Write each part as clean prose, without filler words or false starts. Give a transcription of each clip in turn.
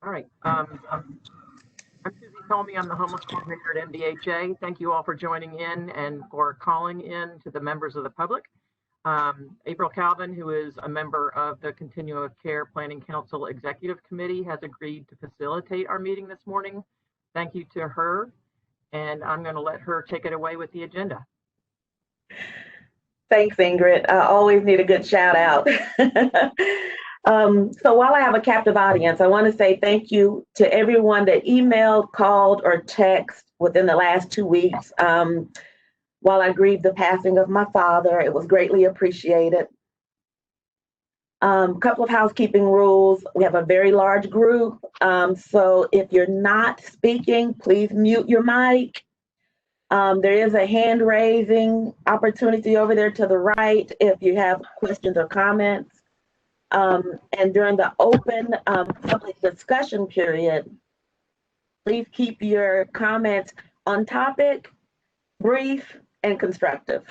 All right. I'm Susie Tomey. I'm the homeless coordinator at MDHA. Thank you all for joining in and for calling in to the members of the public. April Calvin, who is a member of the Continuum of Care Planning Council Executive Committee, has agreed to facilitate our meeting this morning. Thank you to her, and I'm going to let her take it away with the agenda. Thanks, Ingrid. I always need a good shout out. So while I have a captive audience, I want to say thank you to everyone that emailed, called, or texted within the last 2 weeks. While I grieved the passing of my father, it was greatly appreciated. Couple of housekeeping rules. We have a very large group. So if you're not speaking, please mute your mic. There is a hand raising opportunity over there to the right if you have questions or comments. And during the open public discussion period, please keep your comments on topic, brief, and constructive.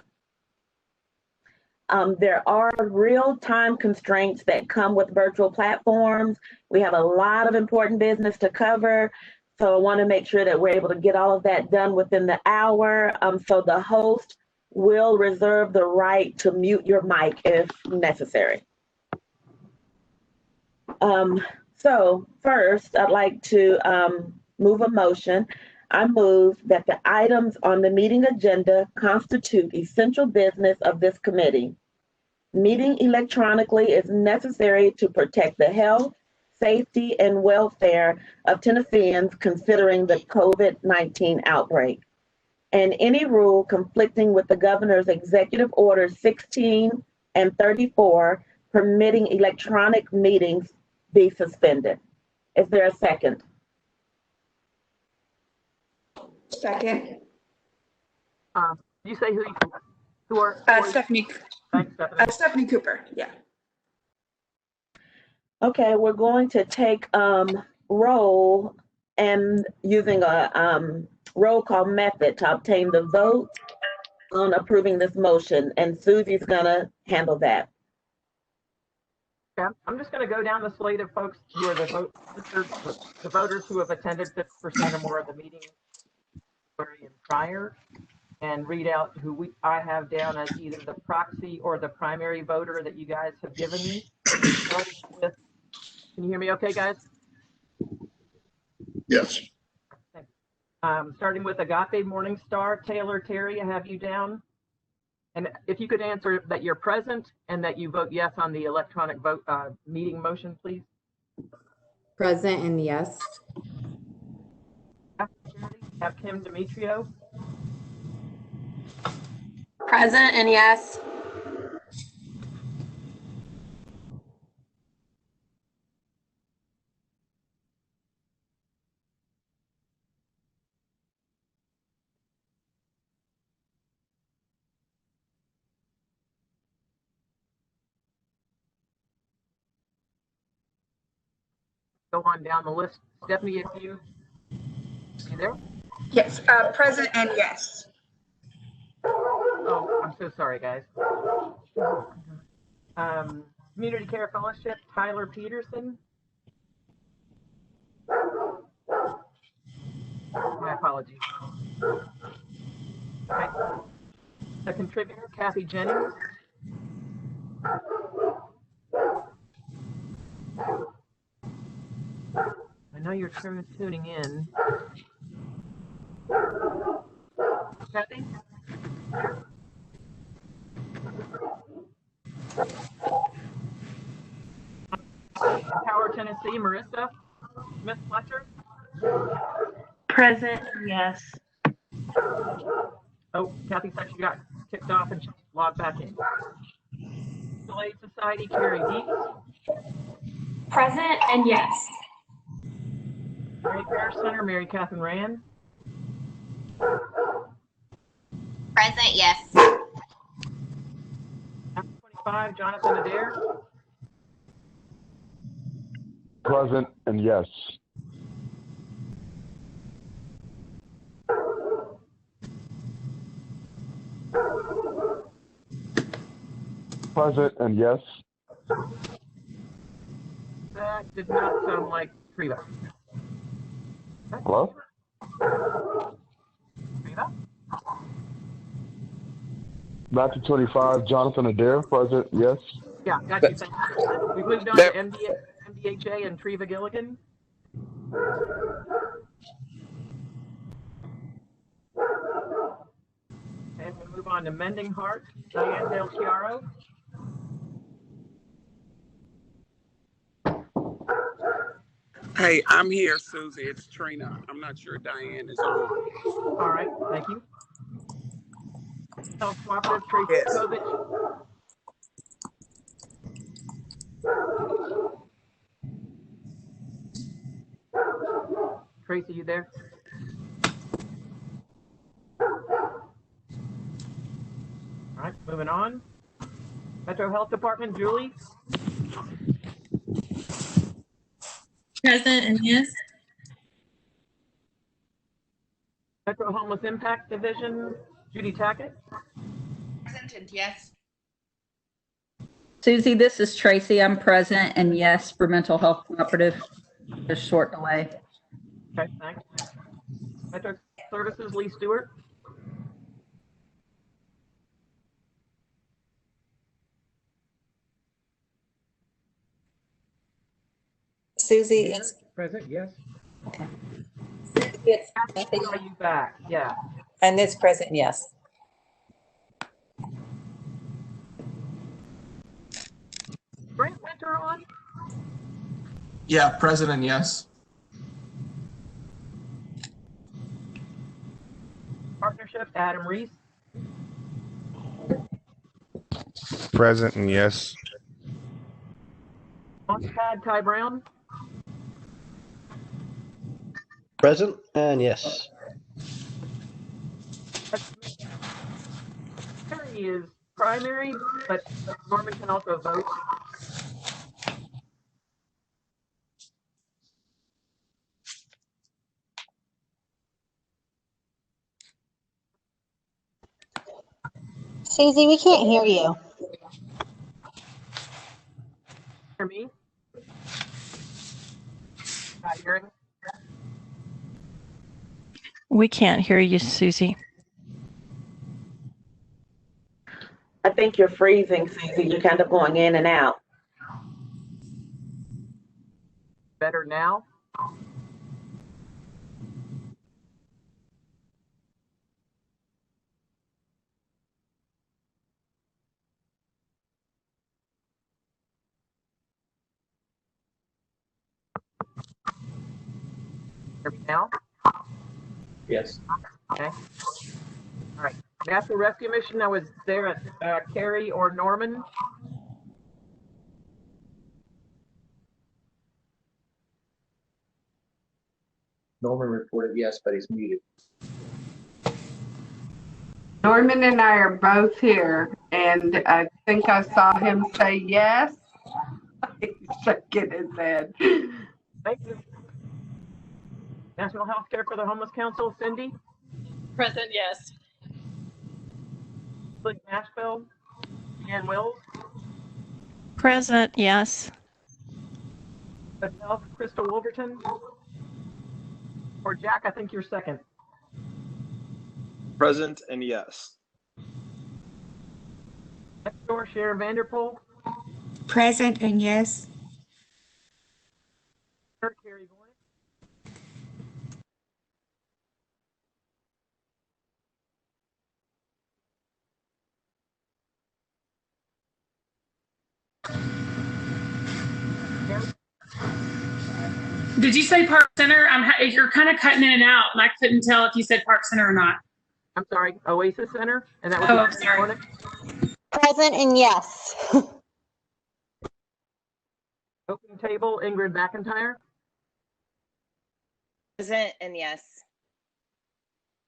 There are real-time constraints that come with virtual platforms. We have a lot of important business to cover, so I want to make sure that we're able to get all of that done within the hour. So the host will reserve the right to mute your mic if necessary. So first, I'd like to move a motion. I move that the items on the meeting agenda constitute essential business of this committee. Meeting electronically is necessary to protect the health, safety, and welfare of Tennesseans considering the COVID-19 outbreak, and any rule conflicting with the governor's executive orders 16 and 34 permitting electronic meetings be suspended. Is there a second? Second. You say who are Stephanie. Thanks, Stephanie. Stephanie Cooper. Yeah. Okay, we're going to take roll and using a roll call method to obtain the vote on approving this motion, and Susie's gonna handle that. Yeah, I'm just going to go down the slate of folks who are the voters who have attended 50% or more of the meeting prior, and read out who I have down as either the proxy or the primary voter that you guys have given me. Can you hear me okay, guys? Yes. Starting with Agape Morningstar, Taylor Terry, I have you down. And if you could answer that you're present and that you vote yes on the electronic vote meeting motion, please. Present and yes. Have Kim Demetrio. Present and yes. Go on down the list. Stephanie, if you there? Yes. Present and yes. Oh, I'm so sorry, guys. Community Care Fellowship, Tyler Peterson. My apologies. Okay. A contributor, Kathy Jennings. I know you're tuning in. Kathy? Power Tennessee, Marissa Smith Fletcher. Present, yes. Oh, Kathy said she got kicked off and she logged back in. Delayed Society, Carrie Deeks. Present and yes. Mary Fair Center, Mary Catherine Rand. Present, yes. 25, Jonathan Adair. Present and yes. Present and yes. That did not sound like Treva. Hello? Treva? Matthew 25, Jonathan Adair, present, yes. Yeah, got you. Thank you. We moved on to MDHA and Treva Gilligan. And we move on to Mending Heart, Diane Del Chiaro. Hey, I'm here, Susie. It's Trina. I'm not sure Diane is on. All right, thank you. Health Cooperative, Tracy Yes. Kovich. Tracy, you there? All right, moving on. Metro Health Department, Julie. Present and yes. Metro Homeless Impact Division, Judy Tackett. Present and yes. Susie, this is Tracy. I'm present and yes for mental health cooperative. There's short delay. Okay, thanks. Metro Services, Lee Stewart. Susie, it's Present, yes. it's Are you back? Yeah. and it's present, yes. Grant Winter on? Yeah, present and yes. Partnership, Adam Reese. Present and yes. Launchpad, Ty Brown. Present and yes. Terry is primary, but Norman can also vote. Susie, we can't hear you. Hear me? Not hearing? We can't hear you, Susie. I think you're freezing, Susie. You're kind of going in and out. Better now? Hear me now? Yes. Okay. All right. National Rescue Mission, I was there at Carrie or Norman. Norman reported yes, but he's muted. Norman and I are both here, and I think I saw him say yes. He's shaking his head. Thank you. National Health Care for the Homeless Council, Cindy. Present, yes. Nashville, Ann Wills. Present, yes. Good Health, Crystal Wolverton. Or Jack, I think you're second. Present and yes. Next door, Sharon Vanderpool. Present and yes. Carrie Gornick. Did you say Park Center? You're kind of cutting in and out, and I couldn't tell if you said Park Center or not. I'm sorry, Oasis Center, and that was Oh, I'm sorry. Present and yes. Open Table, Ingrid McIntyre. Present and yes.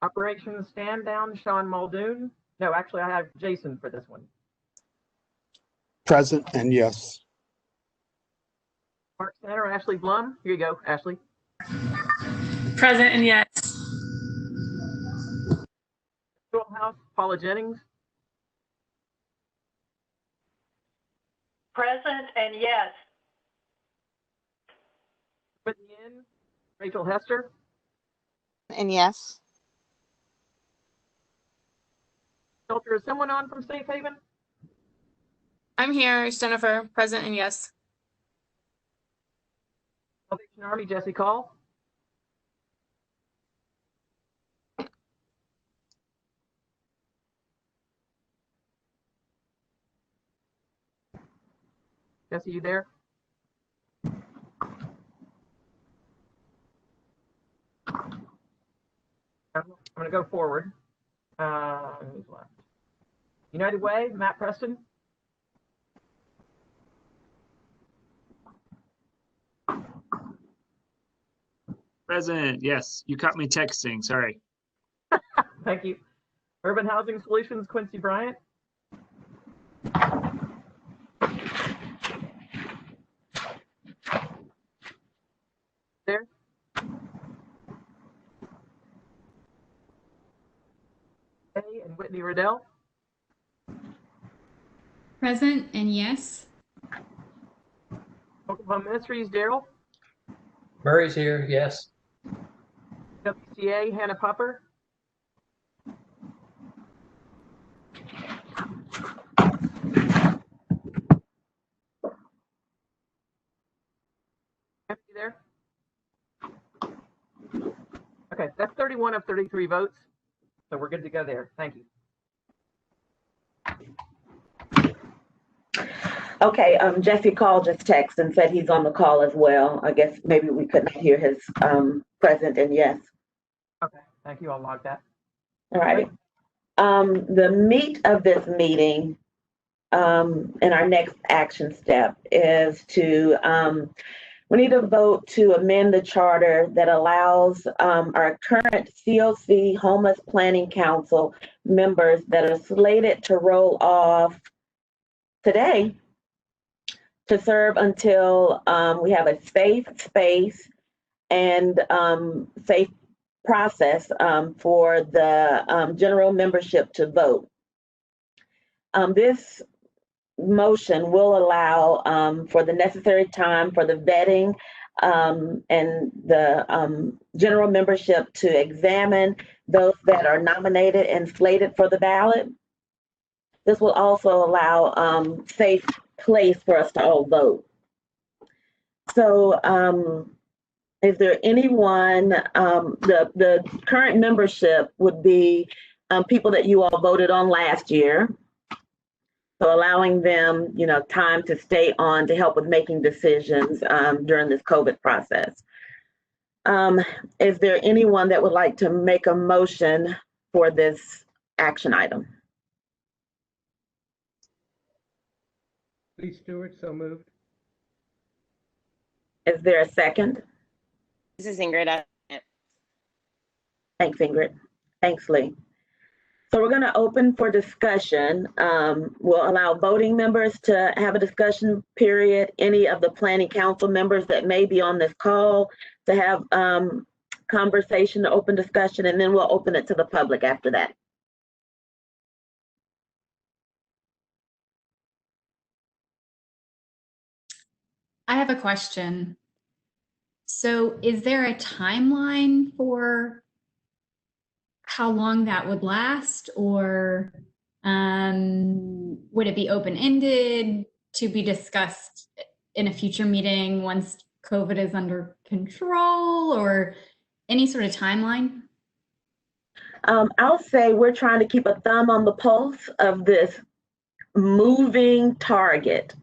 Operation Stand Down, Sean Muldoon. No, actually, I have Jason for this one. Present and yes. Park Center, Ashley Blum. Here you go, Ashley. Present and yes. House, Paula Jennings. Present and yes. Putting in Rachel Hester. And yes. Shelter, is someone on from Safe Haven? I'm here. It's Jennifer, present and yes. Salvation Army, Jesse Call. Jesse, you there? I'm going to go forward. Who's left? United Way, Matt Preston. Present, yes. You caught me texting, sorry. Thank you. Urban Housing Solutions, Quincy Bryant. There. Okay, and Whitney Riddell. Present and yes. Oklahoma Ministries, Daryl. Murray's here, yes. WCA, Hannah Popper. Empty there. Okay, that's 31 of 33 votes. So we're good to go there. Thank you. Okay, Jesse Call just texted and said he's on the call as well. I guess maybe we couldn't hear his present and yes. Okay, thank you. I'll log that. All right. The meat of this meeting and our next action step is to, we need to vote to amend the charter that allows our current COC Homeless Planning Council members that are slated to roll off today to serve until we have a safe space and safe process for the general membership to vote. This motion will allow for the necessary time for the vetting and the general membership to examine those that are nominated and slated for the ballot. This will also allow safe place for us to all vote. So is there anyone, the current membership would be people that you all voted on last year. So allowing them, time to stay on to help with making decisions during this COVID process. Is there anyone that would like to make a motion for this action item? Lee Stewart, so moved. Is there a second? This is Ingrid. Thanks, Ingrid. Thanks, Lee. So we're going to open for discussion. We'll allow voting members to have a discussion period. Any of the planning council members that may be on this call to have conversation, open discussion, and then we'll open it to the public after that. I have a question. So is there a timeline for how long that would last, or would it be open-ended to be discussed in a future meeting once COVID is under control, or any sort of timeline? I'll say we're trying to keep a thumb on the pulse of this moving target.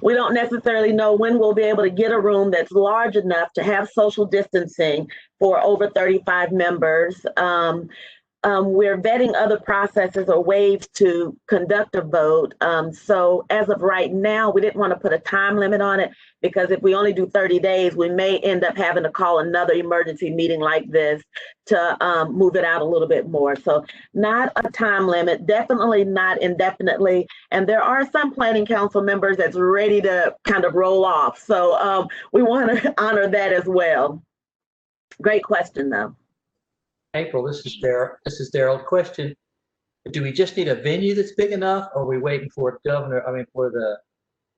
We don't necessarily know when we'll be able to get a room that's large enough to have social distancing for over 35 members. We're vetting other processes or ways to conduct a vote. So as of right now, we didn't want to put a time limit on it, because if we only do 30 days, we may end up having to call another emergency meeting like this to move it out a little bit more. So not a time limit, definitely not indefinitely. And there are some planning council members that's ready to kind of roll off. So we want to honor that as well. Great question, though. April, this is Daryl. Question: do we just need a venue that's big enough, or are we waiting for the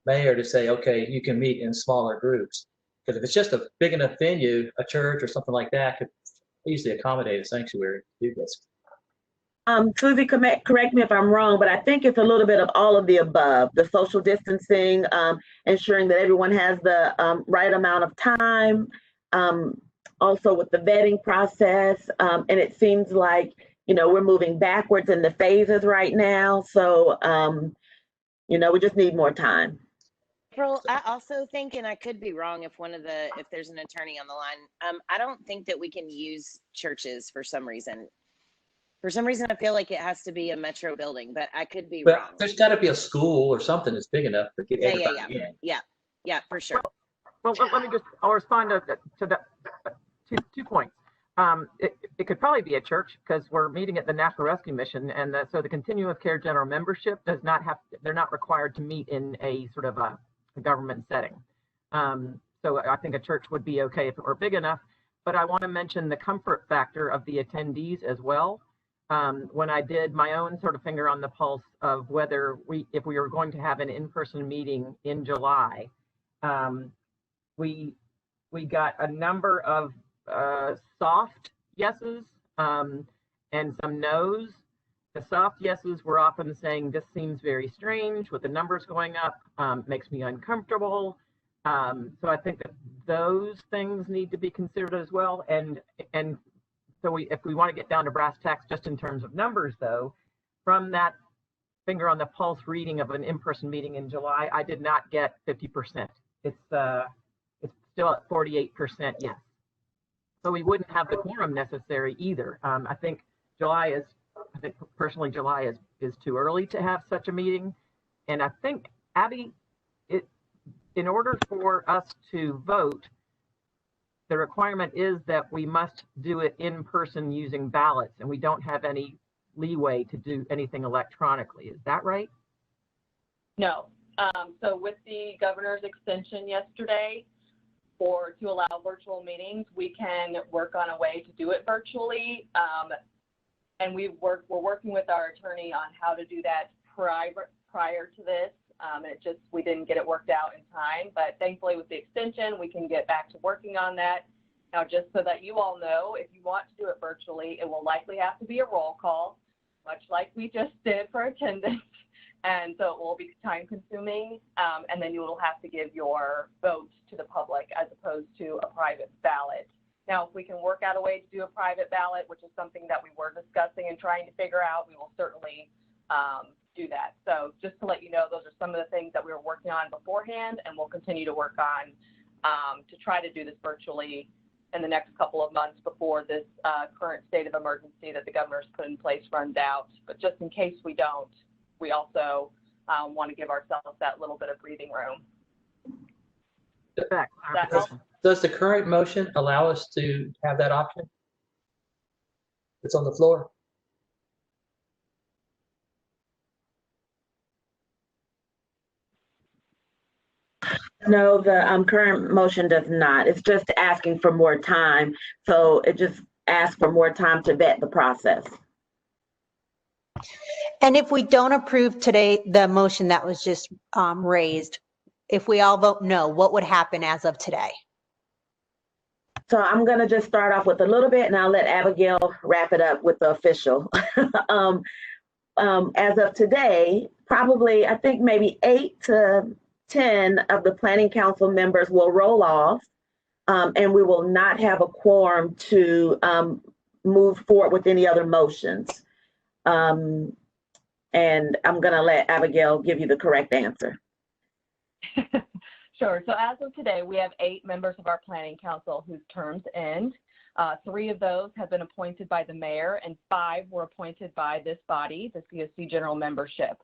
mayor to say, okay, you can meet in smaller groups? Because if it's just a big enough venue, a church or something like that could easily accommodate a sanctuary to do this. Susie, correct me if I'm wrong, but I think it's a little bit of all of the above, the social distancing, ensuring that everyone has the right amount of time, also with the vetting process. And it seems like, we're moving backwards in the phases right now. So, we just need more time. April, I also think, and I could be wrong if there's an attorney on the line, I don't think that we can use churches for some reason. For some reason, I feel like it has to be a metro building, but I could be wrong. There's got to be a school or something that's big enough to get everybody in. Yeah, for sure. Well, I'll respond to that. Two points. It could probably be a church because we're meeting at the Nashville Rescue Mission, and so the Continuum of Care general membership they're not required to meet in a sort of a government setting. So I think a church would be okay if it were big enough, but I want to mention the comfort factor of the attendees as well. When I did my own sort of finger on the pulse of whether if we were going to have an in-person meeting in July, we got a number of soft yeses and some no's. The soft yeses were often saying, this seems very strange with the numbers going up, makes me uncomfortable. So I think that those things need to be considered as well. And so if we want to get down to brass tacks just in terms of numbers, though, from that finger on the pulse reading of an in-person meeting in July, I did not get 50%. It's still at 48% yes. So we wouldn't have the quorum necessary either. I think personally July is too early to have such a meeting. And I think, Abby, in order for us to vote, the requirement is that we must do it in person using ballots, and we don't have any leeway to do anything electronically. Is that right? No. So with the governor's extension yesterday to allow virtual meetings, we can work on a way to do it virtually. And we're working with our attorney on how to do that prior to this. We didn't get it worked out in time, but thankfully with the extension, we can get back to working on that. Now, just so that you all know, if you want to do it virtually, it will likely have to be a roll call, much like we just did for attendance. And so it will be time consuming. And then you will have to give your vote to the public as opposed to a private ballot. Now, if we can work out a way to do a private ballot, which is something that we were discussing and trying to figure out, we will certainly do that. So just to let you know, those are some of the things that we were working on beforehand, and we'll continue to work on to try to do this virtually in the next couple of months before this current state of emergency that the governor's put in place runs out. But just in case we don't, we also want to give ourselves that little bit of breathing room. Does the current motion allow us to have that option? It's on the floor. No, the current motion does not. It's just asking for more time. So it just asks for more time to vet the process. And if we don't approve today, the motion that was just raised, if we all vote no, what would happen as of today? So I'm going to just start off with a little bit, and I'll let Abigail wrap it up with the official. As of today, probably, I think maybe 8 to 10 of the planning council members will roll off, and we will not have a quorum to move forward with any other motions. And I'm going to let Abigail give you the correct answer. Sure. So as of today, we have 8 members of our planning council whose terms end. 3 of those have been appointed by the mayor, and 5 were appointed by this body, the CSC general membership.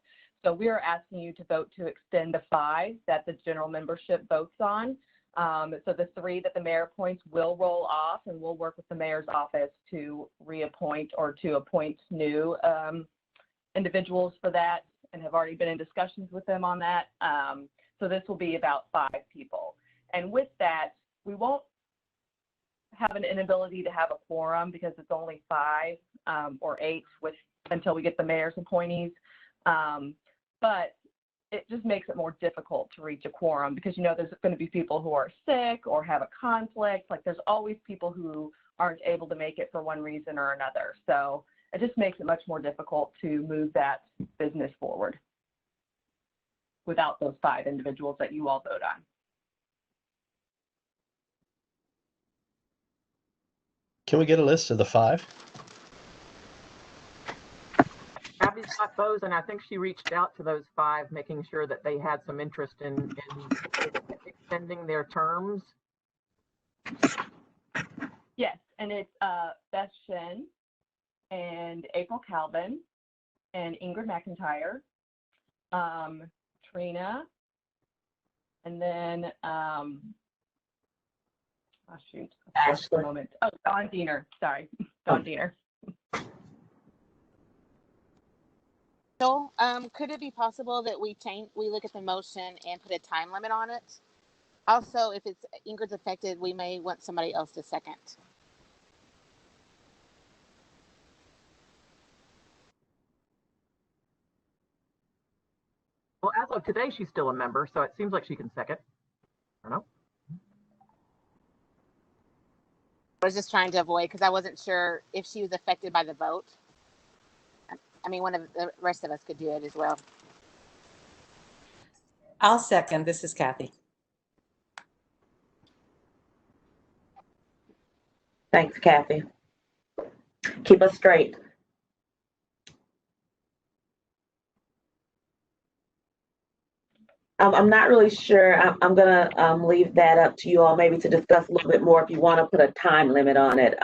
So we are asking you to vote to extend the 5 that the general membership votes on. So the 3 that the mayor appoints will roll off, and we'll work with the mayor's office to reappoint or to appoint new individuals for that, and have already been in discussions with them on that. So this will be about 5 people. And with that, we won't have an inability to have a quorum because it's only 5 or 8 until we get the mayor's appointees. But it just makes it more difficult to reach a quorum because, you know, there's going to be people who are sick or have a conflict. Like, there's always people who aren't able to make it for one reason or another. So it just makes it much more difficult to move that business forward without those 5 individuals that you all vote on. Can we get a list of the 5? Abby's got those, and I think she reached out to those 5, making sure that they had some interest in extending their terms. Yes, and it's Beth Shen and April Calvin and Ingrid McIntyre, Trina, and then oh shoot, a moment. Oh, Dawn Diener. Sorry, Dawn Diener. So, could it be possible that we look at the motion and put a time limit on it? Also, if it's Ingrid's affected, we may want somebody else to second. Well, as of today, she's still a member, so it seems like she can second. I don't know. I was just trying to avoid because I wasn't sure if she was affected by the vote. I mean, one of the rest of us could do it as well. I'll second. This is Kathy. Thanks, Kathy. Keep us straight. I'm not really sure. I'm going to leave that up to you all maybe to discuss a little bit more if you want to put a time limit on it,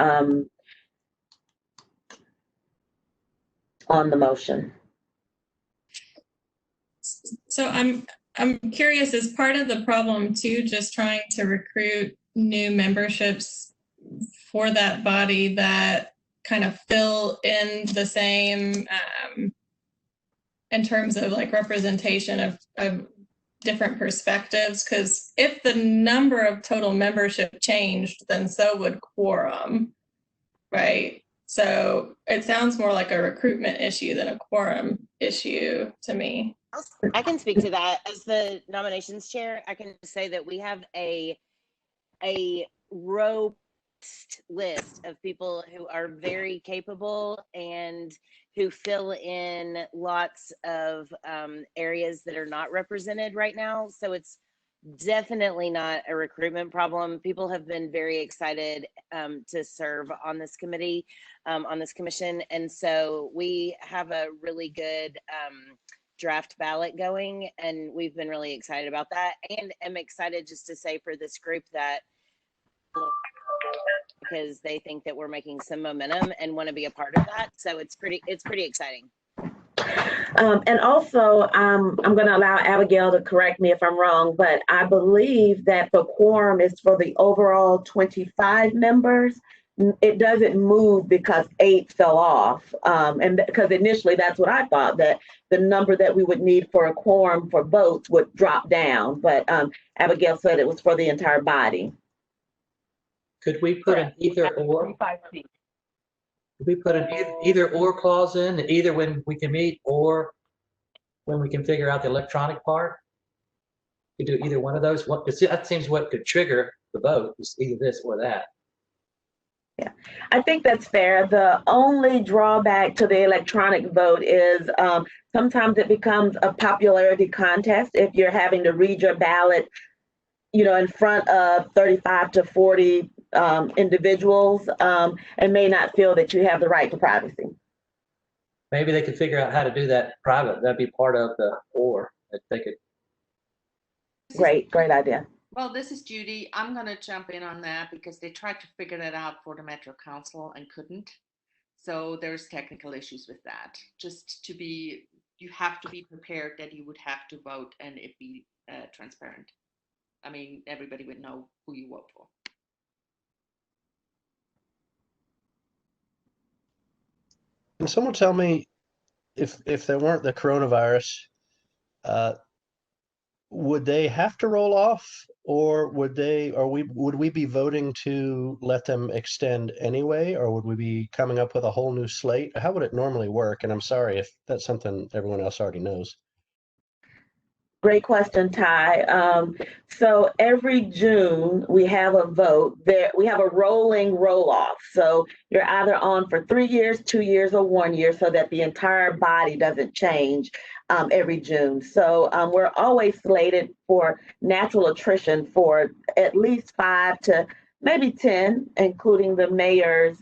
on the motion. So I'm curious, is part of the problem too just trying to recruit new memberships for that body that kind of fill in the same in terms of like representation of different perspectives? Because if the number of total membership changed, then so would quorum, right? So it sounds more like a recruitment issue than a quorum issue to me. I can speak to that as the nominations chair. I can say that we have a robust list of people who are very capable and who fill in lots of areas that are not represented right now. So it's definitely not a recruitment problem. People have been very excited to serve on this committee, on this commission. And so we have a really good draft ballot going, and we've been really excited about that. And I'm excited just to say for this group that because they think that we're making some momentum and want to be a part of that. So it's pretty exciting. And also, I'm going to allow Abigail to correct me if I'm wrong, but I believe that the quorum is for the overall 25 members. It doesn't move because 8 fell off. And because initially that's what I thought, that the number that we would need for a quorum for votes would drop down. But Abigail said it was for the entire body. Could we put an either or? Could we put an either or clause in, either when we can meet or when we can figure out the electronic part? We do either one of those. That seems what could trigger the vote, is either this or that. Yeah, I think that's fair. The only drawback to the electronic vote is sometimes it becomes a popularity contest if you're having to read your ballot, you know, in front of 35 to 40 individuals, and may not feel that you have the right to privacy. Maybe they could figure out how to do that private. That'd be part of the or if they could. Great idea. Well, this is Judy. I'm going to jump in on that because they tried to figure that out for the Metro Council and couldn't. So there's technical issues with that. Just to be, you have to be prepared that you would have to vote and it be transparent. I mean, everybody would know who you vote for. Can someone tell me if there weren't the coronavirus, would they have to roll off, or would we be voting to let them extend anyway, or would we be coming up with a whole new slate? How would it normally work? And I'm sorry if that's something everyone else already knows. Great question, Ty. So every June we have a vote. We have a rolling roll-off. So you're either on for 3 years, 2 years, or 1 year, so that the entire body doesn't change every June. So we're always slated for natural attrition for at least 5 to maybe 10, including the mayor's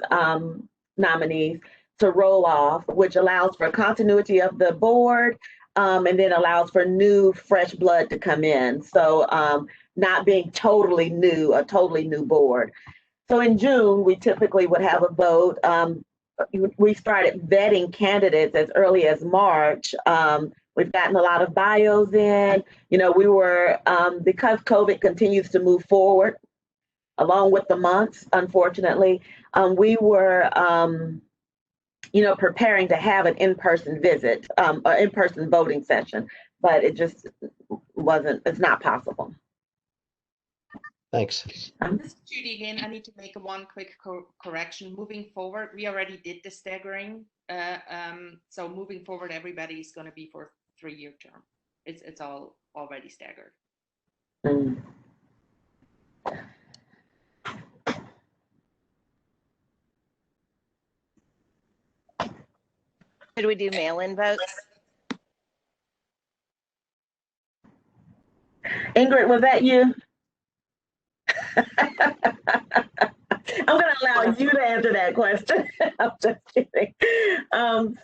nominees, to roll off, which allows for continuity of the board. And then allows for new, fresh blood to come in. So not being totally new, a totally new board. So in June, we typically would have a vote. We started vetting candidates as early as March. We've gotten a lot of bios in. You know, we were, because COVID continues to move forward, along with the months, unfortunately, we were, you know, preparing to have an in-person visit, an in-person voting session, but it just wasn't, it's not possible. Thanks. This is Judy again. I need to make one quick correction. Moving forward, we already did the staggering. So moving forward, everybody is going to be for 3-year term. It's all already staggered. Mm. Should we do mail-in votes? Ingrid, was that you? I'm going to allow you to answer that question. I'm just kidding.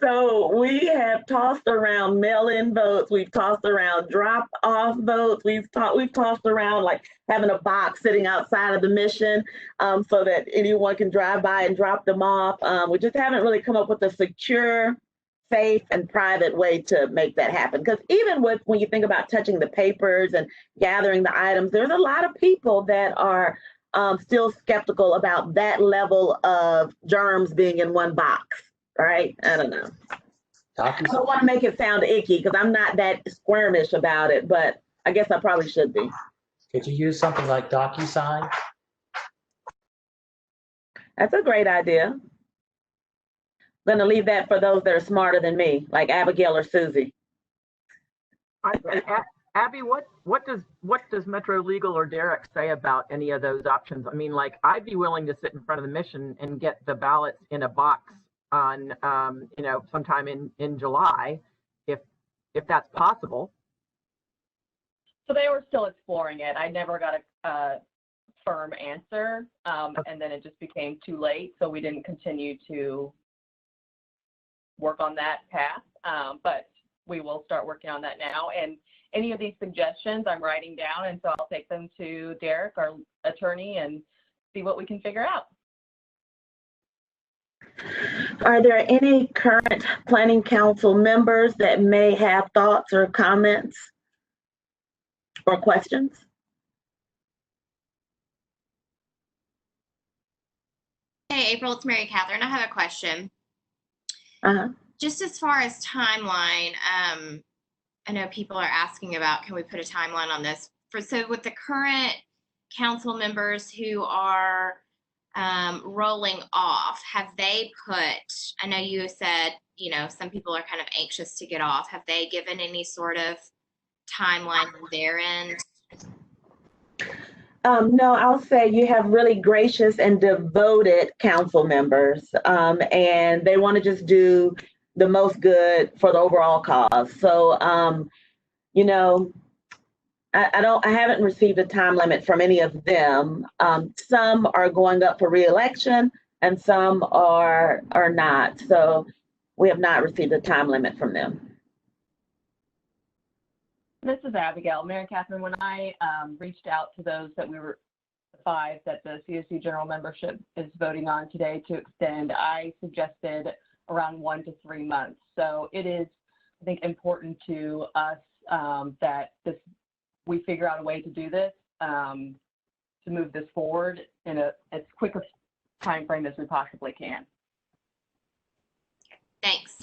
So we have tossed around mail-in votes. We've tossed around drop-off votes. We've tossed around like having a box sitting outside of the mission so that anyone can drive by and drop them off. We just haven't really come up with a secure, safe, and private way to make that happen. Because even when you think about touching the papers and gathering the items, there's a lot of people that are still skeptical about that level of germs being in one box, right? I don't know. I don't want to make it sound icky because I'm not that squirmish about it, but I guess I probably should be. Could you use something like DocuSign? That's a great idea. I'm going to leave that for those that are smarter than me, like Abigail or Susie. Abby, what does Metro Legal or Derek say about any of those options? I mean, like, I'd be willing to sit in front of the mission and get the ballots in a box on, you know, sometime in July, if that's possible. So they were still exploring it. I never got a firm answer, and then it just became too late, so we didn't continue to work on that path. But we will start working on that now. And any of these suggestions I'm writing down, and so I'll take them to Derek, our attorney, and see what we can figure out. Are there any current Planning Council members that may have thoughts or comments or questions? Hey, April, it's Mary Catherine. I have a question. Just as far as timeline, I know people are asking about, can we put a timeline on this? So with the current council members who are rolling off, have they put, I know you said, you know, some people are kind of anxious to get off. Have they given any sort of timeline on their end? No, I'll say you have really gracious and devoted council members, and they want to just do the most good for the overall cause. So, you know, I haven't received a time limit from any of them. Some are going up for re-election and some are not. So we have not received a time limit from them. This is Abigail. Mary Catherine, when I reached out to those that we were, the 5 that the CSC general membership is voting on today to extend, I suggested around 1 to 3 months. So it is, I think, important to us that we figure out a way to do this, to move this forward in as quick a time frame as we possibly can. Thanks.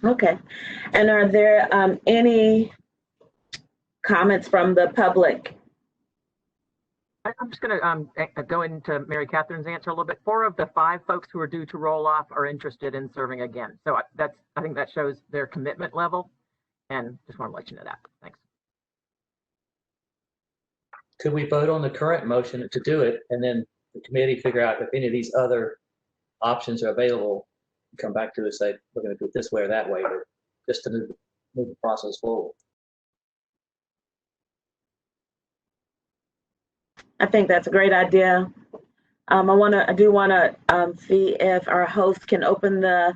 Okay. And are there any comments from the public I'm just going to go into Mary Catherine's answer a little bit. 4 of the 5 folks who are due to roll off are interested in serving again. So I think that shows their commitment level, and just want to let you know that. Thanks. Could we vote on the current motion to do it, and then the committee figure out if any of these other options are available, come back to us, say, we're going to do it this way or that way, or just to move the process forward? I think that's a great idea. I do want to see if our host can open the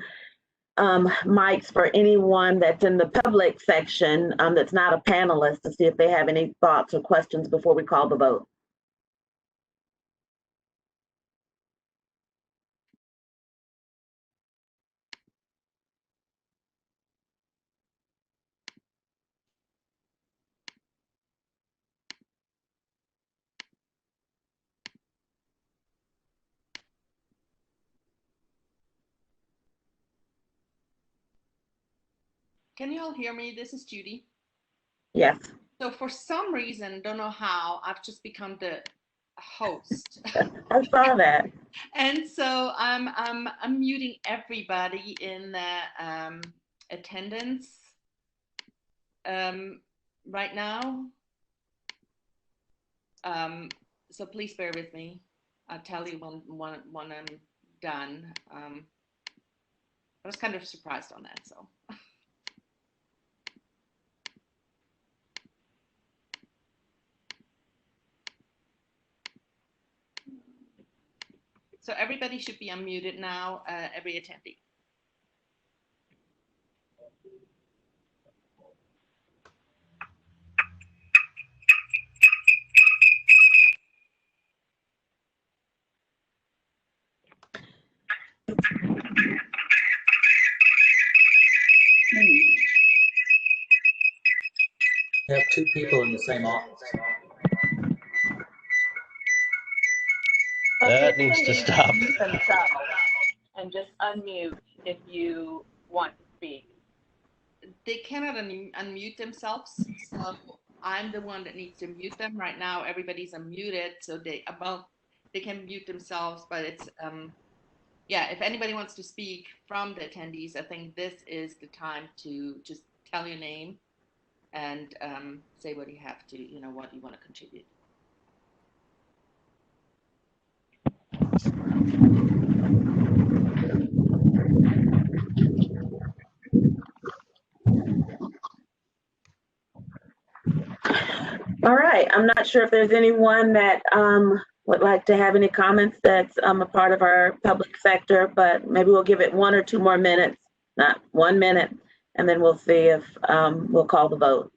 mics for anyone that's in the public section that's not a panelist, to see if they have any thoughts or questions before we call the vote. Can you all hear me? This is Judy. Yes. So for some reason, don't know how, I've just become the host. I saw that. And so I'm muting everybody in the attendance right now. So please bear with me. I'll tell you when I'm done. I was kind of surprised on that, so. So everybody should be unmuted now, every attendee. We have 2 people in the same office. That needs to stop. And just unmute if you want to speak. They cannot unmute themselves, so I'm the one that needs to mute them. Right now, everybody's unmuted, so they can mute themselves, but it's, yeah, if anybody wants to speak from the attendees, I think this is the time to just tell your name and say what you have to, what you want to contribute. All right. I'm not sure if there's anyone that would like to have any comments that's a part of our public sector, but maybe we'll give it 1 or 2 more minutes, not 1 minute, and then we'll see if we'll call the vote.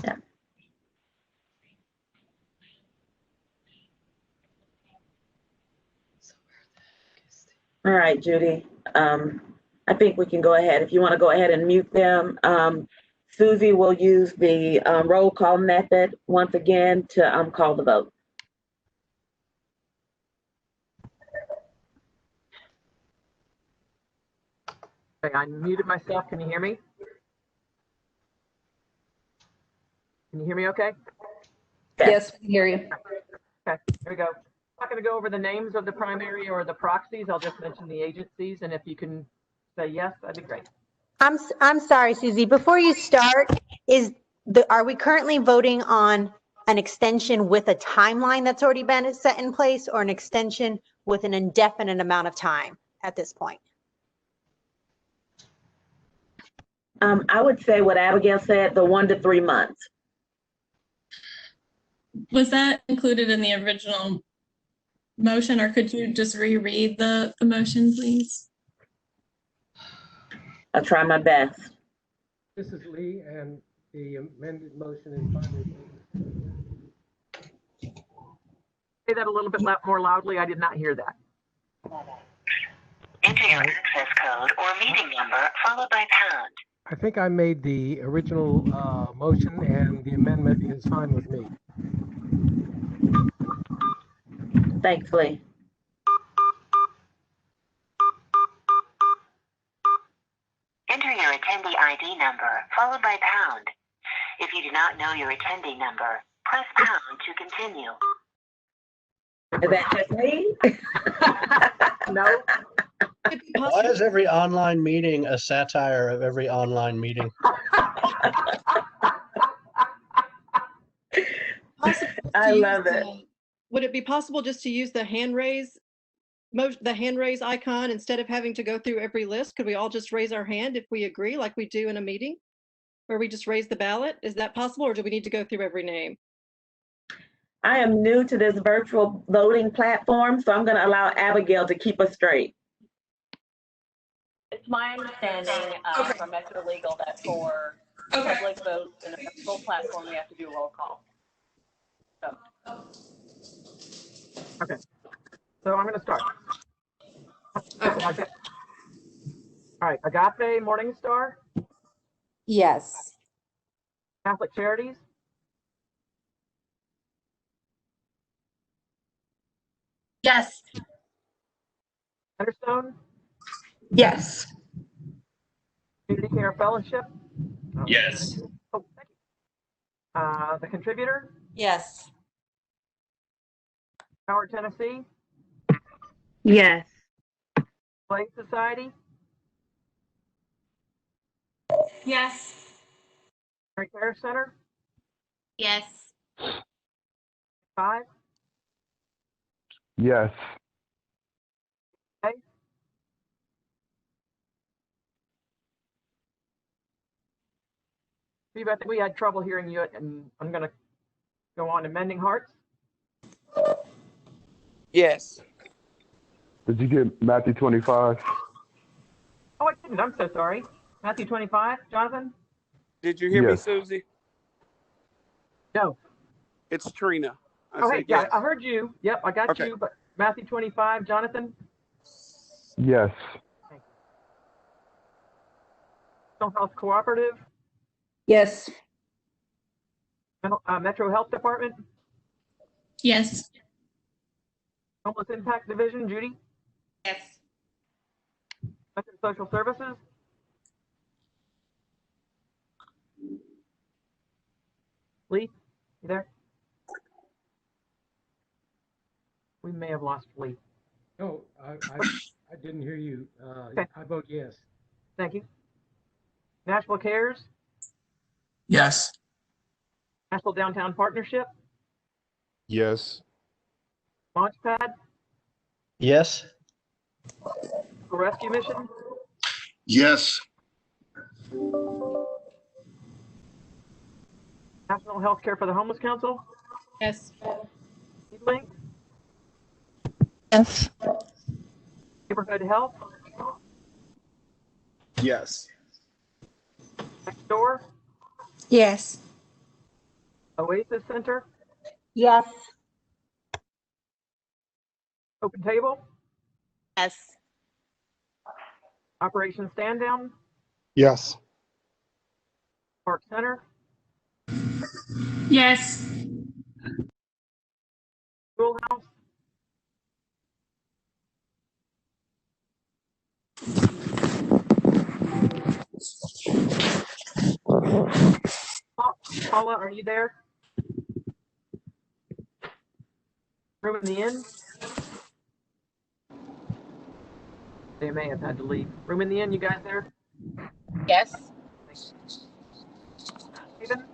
Yeah. All right, Judy. I think we can go ahead. If you want to go ahead and mute them, Susie will use the roll call method once again to call the vote. Okay, I muted myself. Can you hear me? Can you hear me okay? Yes, we can hear you. Okay, here we go. I'm not going to go over the names of the primary or the proxies. I'll just mention the agencies, and if you can say yes, that'd be great. I'm sorry, Susie. Before you start, are we currently voting on an extension with a timeline that's already been set in place, or an extension with an indefinite amount of time at this point? I would say what Abigail said, the 1 to 3 months. Was that included in the original motion, or could you just reread the motion, please? I'll try my best. This is Lee, and the amended motion is fine. Say that a little bit more loudly. I did not hear that. Enter your access code or meeting number followed by pound. I think I made the original motion, and the amendment is fine with me. Thanks, Lee. attendee ID number, followed by pound. If you do not know your attendee number, press pound to continue. Is that just me? No. Why is every online meeting a satire of every online meeting? I love it. Would it be possible just to use the hand raise icon instead of having to go through every list? Could we all just raise our hand if we agree, like we do in a meeting, where we just raise the ballot? Is that possible, or do we need to go through every name? I am new to this virtual voting platform, so I'm going to allow Abigail to keep us straight. It's my understanding from Metro Legal that for public votes in a virtual platform, we have to do a roll call. So. Okay. So I'm going to start. Okay. All right. Agape Morningstar. Yes. Catholic Charities. Yes. Centerstone. Yes. Community Care Fellowship. Yes. Oh, thank you. The Contributor. Yes. Howard, Tennessee. Yes. Slave Society. Yes. Mary Care Center. Yes. 5. Yes. Okay. Steve, I think we had trouble hearing you, and I'm going to go on to Mending Hearts. Yes. Did you get Matthew 25? Oh, I didn't. I'm so sorry. Matthew 25, Jonathan? Did you hear Yes. me, Susie? No. It's Trina. I Oh, said hey, yeah, yes. I heard you. Yep, I got Okay. you. But Matthew 25, Jonathan? Yes. Mental Health Cooperative? Yes. Metro Health Department? Yes. Homeless Impact Division, Judy? Yes. Metro Social Services? Lee, you there? We may have lost Lee. No, I didn't hear you. Okay. I vote yes. Thank you. Nashville Cares? Yes. Nashville Downtown Partnership? Yes. Launchpad? Yes. Rescue Mission? Yes. National Health Care for the Homeless Council? Yes. Link? Yes. Neighborhood Health? Yes. Next Door? Yes. Oasis Center? Yes. Open Table? Yes. Operation Stand Down? Yes. Park Center? Yes. Schoolhouse? Paula, are you there? Room in the Inn? They may have had to leave. Room in the Inn, you guys there? Yes. Haven?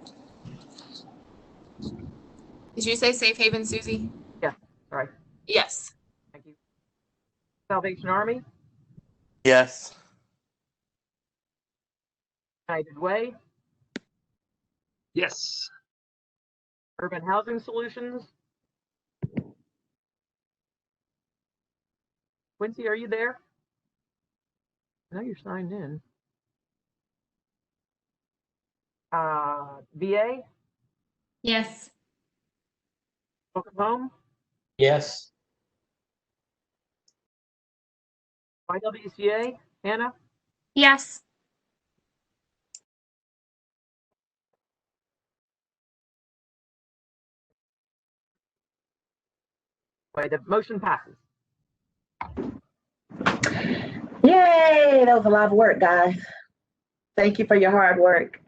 Did you say Safe Haven, Susie? Yeah, sorry. Yes. Thank you. Salvation Army? Yes. United Way? Yes. Urban Housing Solutions? Quincy, are you there? I know you're signed in. VA? Yes. Welcome Home? Yes. YWCA? Hannah? Yes. Wait, the motion passes. Yay, that was a lot of work, guys. Thank you for your hard work.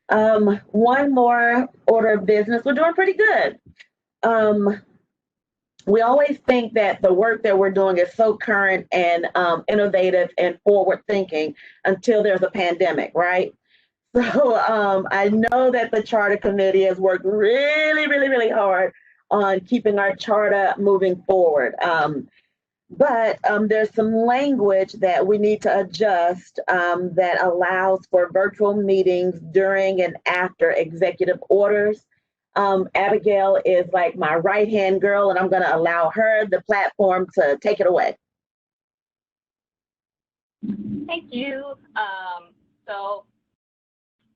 One more order of business. We're doing pretty good. We always think that the work that we're doing is so current and innovative and forward thinking until there's a pandemic, right? So I know that the charter committee has worked really, really, really hard on keeping our charter moving forward. But there's some language that we need to adjust that allows for virtual meetings during and after executive orders. Abigail is like my right-hand girl, and I'm going to allow her the platform to take it away. Thank you. So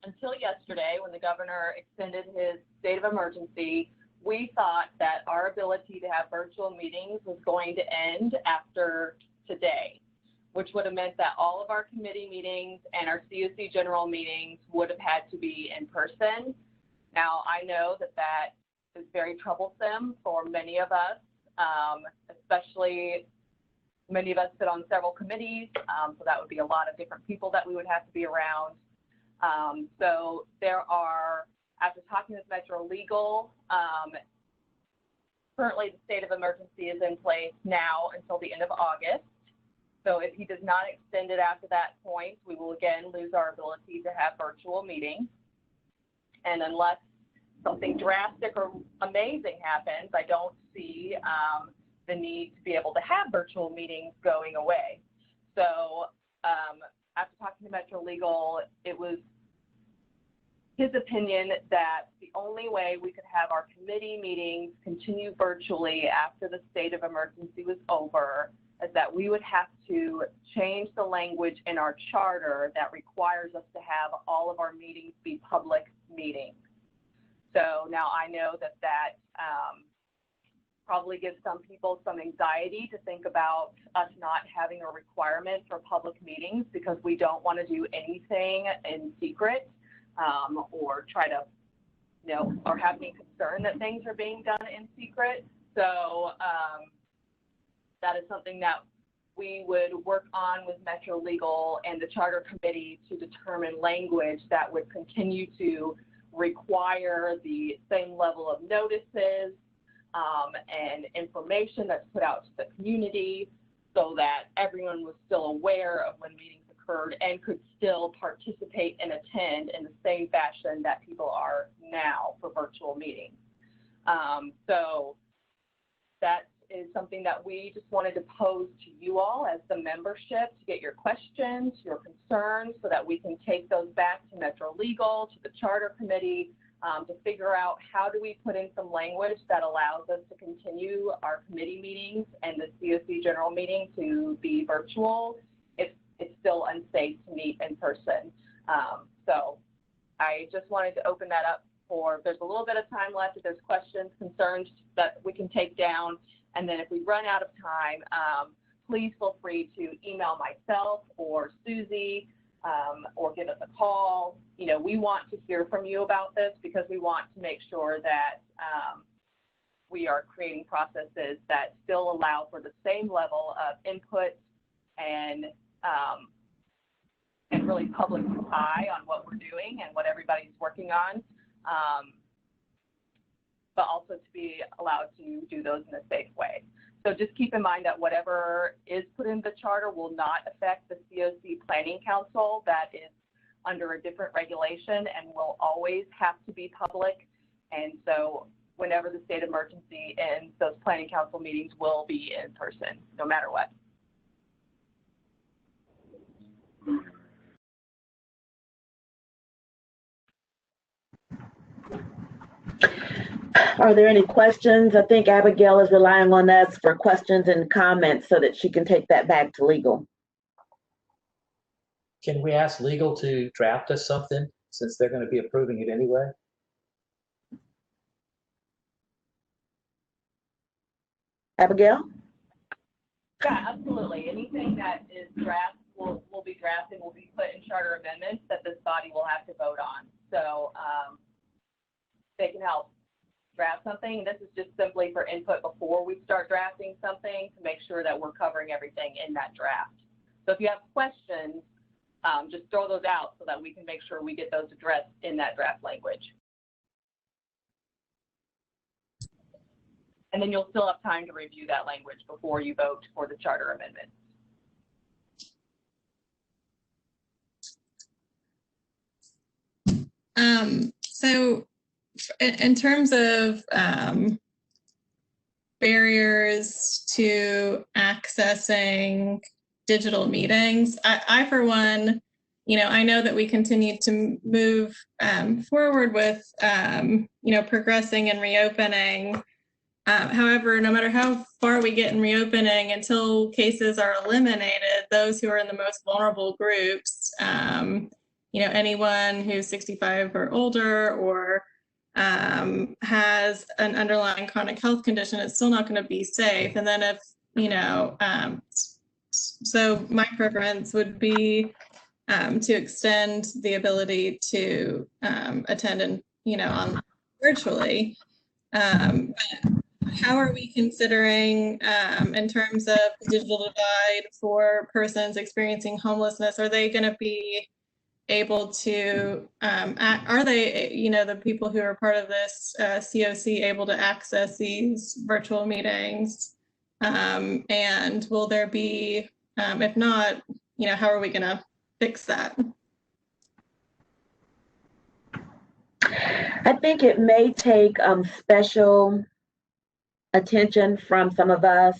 until yesterday, when the governor extended his state of emergency, we thought that our ability to have virtual meetings was going to end after today, which would have meant that all of our committee meetings and our COC general meetings would have had to be in person. Now, I know that that is very troublesome for many of us, especially many of us sit on several committees, so that would be a lot of different people that we would have to be around. So there are, after talking with Metro Legal, currently the state of emergency is in place now until the end of August. So if he does not extend it after that point, we will again lose our ability to have virtual meetings. And unless something drastic or amazing happens, I don't see the need to be able to have virtual meetings going away. So after talking to Metro Legal, it was his opinion that the only way we could have our committee meetings continue virtually after the state of emergency was over is that we would have to change the language in our charter that requires us to have all of our meetings be public meetings. So now I know that that probably gives some people some anxiety to think about us not having a requirement for public meetings because we don't want to do anything in secret or try to, you know, or have any concern that things are being done in secret. So that is something that we would work on with Metro Legal and the Charter Committee to determine language that would continue to require the same level of notices and information that's put out to the community so that everyone was still aware of when meetings occurred and could still participate and attend in the same fashion that people are now for virtual meetings. So that is something that we just wanted to pose to you all as the membership to get your questions, your concerns, so that we can take those back to Metro Legal, to the Charter Committee, to figure out how do we put in some language that allows us to continue our committee meetings and the COC general meeting to be virtual if it's still unsafe to meet in person. So I just wanted to open that up for, there's a little bit of time left if there's questions, concerns that we can take down. And then if we run out of time, please feel free to email myself or Susie or give us a call. You know, we want to hear from you about this because we want to make sure that we are creating processes that still allow for the same level of input and really public eye on what we're doing and what everybody's working on. But also to be allowed to do those in a safe way. So just keep in mind that whatever is put in the charter will not affect the COC Planning Council. That is under a different regulation and will always have to be public. And so whenever the state of emergency ends, those Planning Council meetings will be in person, no matter what. Are there any questions? I think Abigail is relying on us for questions and comments so that she can take that back to legal. Can we ask legal to draft us something since they're going to be approving it anyway? Abigail? Yeah, absolutely. Anything that is draft will be drafted, will be put in charter amendments that this body will have to vote on. So they can help draft something. This is just simply for input before we start drafting something to make sure that we're covering everything in that draft. So if you have questions, just throw those out so that we can make sure we get those addressed in that draft language. And then you'll still have time to review that language before you vote for the charter amendment. So in terms of barriers to accessing digital meetings, I for one, I know that we continue to move forward with, progressing and reopening. However, no matter how far we get in reopening, until cases are eliminated, those who are in the most vulnerable groups, anyone who's 65 or older or has an underlying chronic health condition, it's still not going to be safe. And then if, so my preference would be to extend the ability to attend and, online virtually. How are we considering in terms of the digital divide for persons experiencing homelessness? Are they going to be able to, are they, the people who are part of this COC able to access these virtual meetings? And will there be, if not, how are we going to fix that? I think it may take special attention from some of us.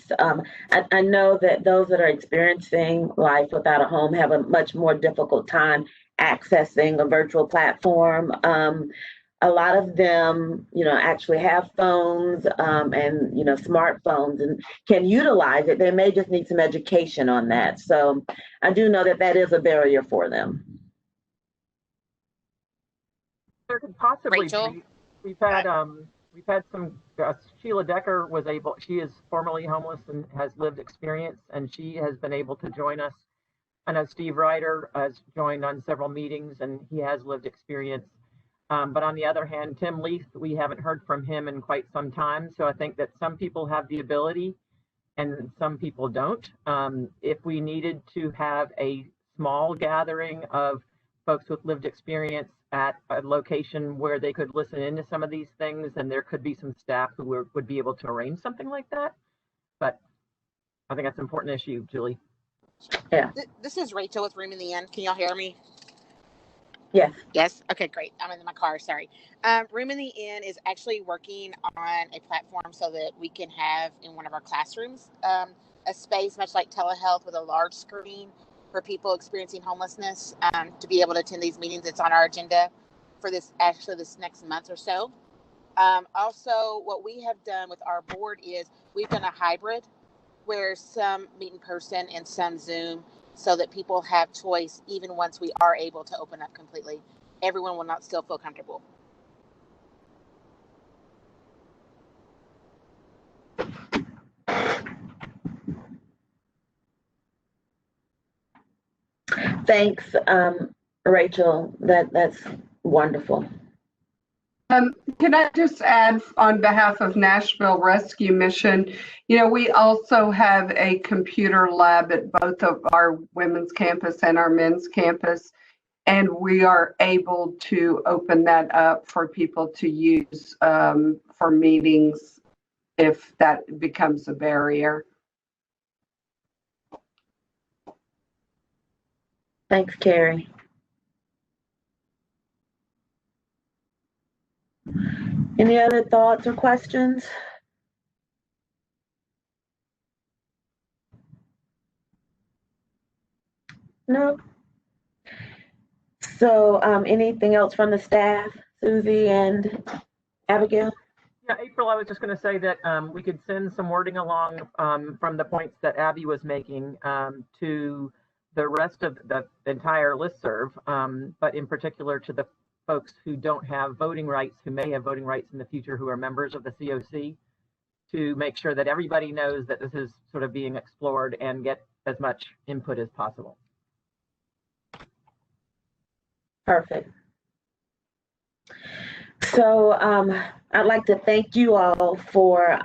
I know that those that are experiencing life without a home have a much more difficult time accessing a virtual platform. A lot of them, actually have phones and, smartphones and can utilize it. They may just need some education on that. So I do know that that is a barrier for them. There could possibly Rachel? be. We've had some, Sheila Decker was able, she is formerly homeless and has lived experience, and she has been able to join us. I know Steve Ryder has joined on several meetings and he has lived experience. But on the other hand, Tim Leith, we haven't heard from him in quite some time. So I think that some people have the ability and some people don't. If we needed to have a small gathering of folks with lived experience at a location where they could listen into some of these things, and there could be some staff who would be able to arrange something like that. But I think that's an important issue, Julie. Yeah. This is Rachel with Room in the Inn. Can y'all hear me? Yes. Yes. Okay, great. I'm in my car. Sorry. Room in the Inn is actually working on a platform so that we can have in one of our classrooms a space much like telehealth with a large screen for people experiencing homelessness to be able to attend these meetings. It's on our agenda for this next month or so. Also, what we have done with our board is we've done a hybrid where some meet in person and some Zoom so that people have choice even once we are able to open up completely. Everyone will not still feel comfortable. Thanks, Rachel. That's wonderful. Can I just add on behalf of Nashville Rescue Mission, we also have a computer lab at both of our women's campus and our men's campus, and we are able to open that up for people to use for meetings if that becomes a barrier. Thanks, Carrie. Any other thoughts or questions? No. So anything else from the staff, Susie and Abigail? Yeah, April, I was just going to say that we could send some wording along from the points that Abby was making to the rest of the entire listserv, but in particular to the folks who don't have voting rights, who may have voting rights in the future, who are members of the COC, to make sure that everybody knows that this is sort of being explored and get as much input as possible. Perfect. So I'd like to thank you all for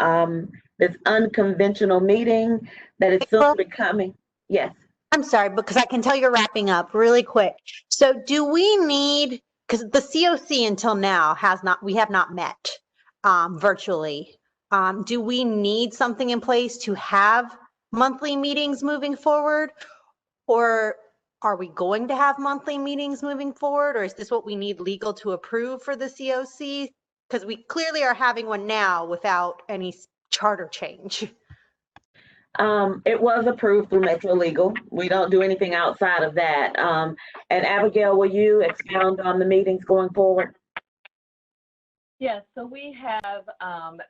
this unconventional meeting that is soon becoming. Yes. I'm sorry, because I can tell you're wrapping up really quick. So do we need, because the COC until now we have not met virtually. Do we need something in place to have monthly meetings moving forward? Or are we going to have monthly meetings moving forward? Or is this what we need legal to approve for the COC? Because we clearly are having one now without any charter change. It was approved through Metro Legal. We don't do anything outside of that. And Abigail, will you expound on the meetings going forward? Yes, so we have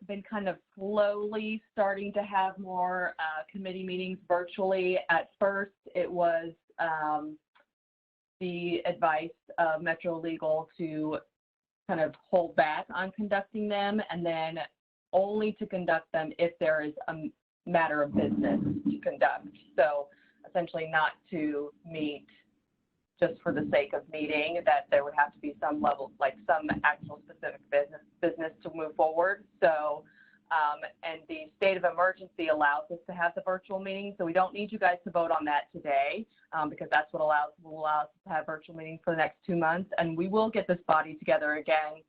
been kind of slowly starting to have more committee meetings virtually. At first, it was the advice of Metro Legal to kind of hold back on conducting them, and then only to conduct them if there is a matter of business to conduct. So essentially not to meet just for the sake of meeting, that there would have to be some level, like some actual specific business to move forward. So, and the state of emergency allows us to have the virtual meeting. So we don't need you guys to vote on that today because that's what will allow us to have virtual meetings for the next 2 months. And we will get this body together again,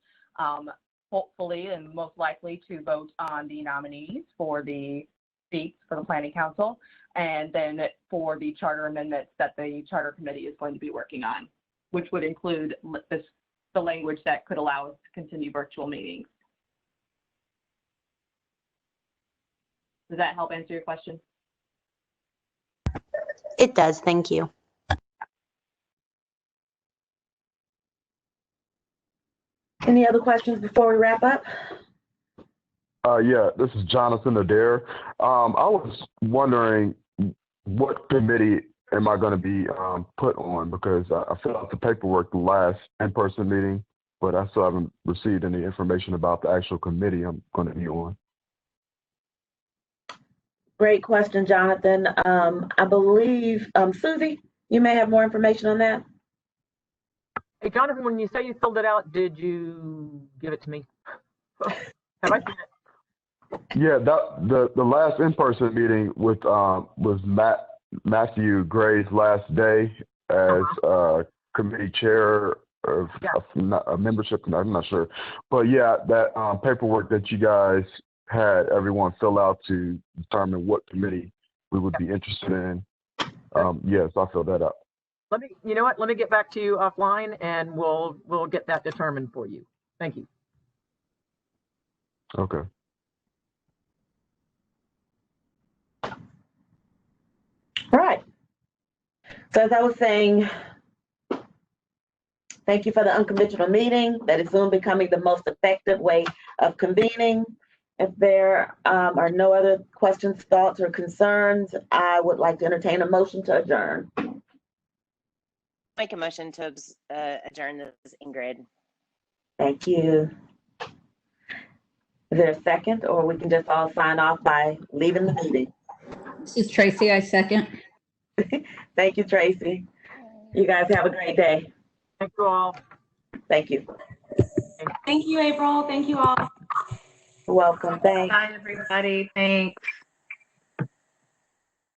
hopefully and most likely to vote on the nominees for the seats for the Planning Council, and then for the charter amendments that the Charter Committee is going to be working on, which would include the language that could allow us to continue virtual meetings. Does that help answer your question? It does, thank you. Any other questions before we wrap up? Yeah, this is Jonathan Adair. I was wondering what committee am I going to be put on, because I filled out the paperwork the last in-person meeting, but I still haven't received any information about the actual committee I'm going to be on. Great question, Jonathan. I believe, Susie, you may have more information on that. Hey, Jonathan, when you say you filled it out, did you give it to me? Have I seen it? Yeah, the last in-person meeting with was Matthew Gray's last day as committee chair of a membership. I'm not sure, but yeah, that paperwork that you guys had everyone fill out to determine what committee we would be interested in. Yes, I filled that out. You know what? Let me get back to you offline, and we'll get that determined for you. Thank you. Okay. All right. So as I was saying, thank you for the unconventional meeting. That is soon becoming the most effective way of convening. If there are no other questions, thoughts, or concerns, I would like to entertain a motion to adjourn. Make a motion to adjourn. This is Ingrid. Thank you. Is there a second, or we can just all sign off by leaving the meeting? This is Tracy. I second. Thank you, Tracy. You guys have a great day. Thank you all. Thank you. Thank you, April. Thank you all. You're welcome. Thanks. Bye, everybody. Thanks.